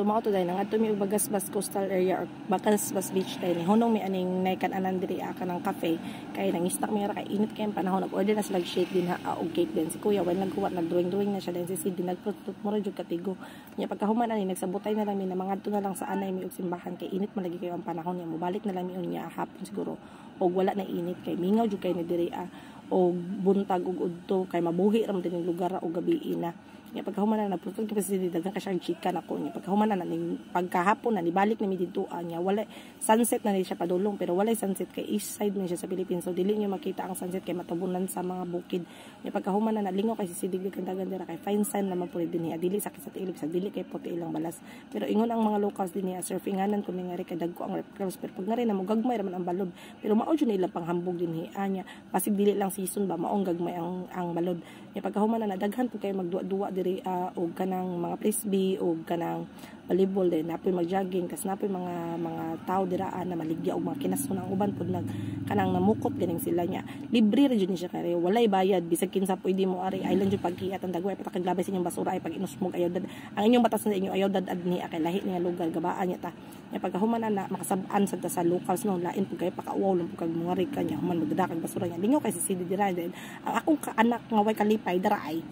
mao to dai nang adto mi Bagasbas coastal area or Bagasbas beach dai ni hunong mi aning naikan-anan diri kanang cafe kay nangistak mi ra kay init kay panahon nag-order na sila shake din ha og cake din si kuya when nagkuha nagdrawing na siya din si Sid nagprotot mo ra jud katigo nya pagkahuman ani nagsabutay na lang mi na mangadto na lang sa anay mi og simbahan kay init malagi kayo ang panahon niya mobalik na lang mi unya hapon siguro og wala na init kay mingaw jud kay ni diri og buntag og udto kay mabuhi ra man din lugar og gabi na nya pagkahuman na nagprotot kasi si daghang ka chicken ako nya pagkahuman na ning pagkahapon na nibalik na mi dito nya wala sunset na ni siya padulong pero wala sunset kay east side man siya sa Philippines so dili niyo makita ang sunset kay matabunan sa mga bukid nya pagkahuman na nalingaw kay si sidig kang dagan dira kay fine sand naman pud dinhi dili sakit sa tiilog sa dili kay puti ilang balas pero ingon ang mga locals dinhi surfinganan kun ngari kay dagko ang reptiles pero pag ngari na mo gagmay ra man ang balod pero mao jud ilang panghambog dinhi nya pasig dili lang season ba maong gagmay ang balod nya pagkahuman na daghan pud kay magduwa-duwa diri og kanang mga frisbee og kanang volleyball din napoy mag-jogging kas napoy mga tao diraan na maligya og mga kinason ang uban pud nag kanang namukot ganing sila nya libre ra jud ni siya kay walay bayad bisag kinsa pwede mo ari island jud pagkiat ang dagway pataglabay sa inyong basura ay pag inusmog ayaw dad ang inyong batas sa inyo ayaw dad adni kay lahi nga lugar gabaan nya ta nya pagkahuman na makasab-an sa locals no lain pud kay pakauwaw lang pud kag mga rig kanya human magdakag basura nya lingaw kay si Sidi dira din ang akong anak nga way kalipay dara ay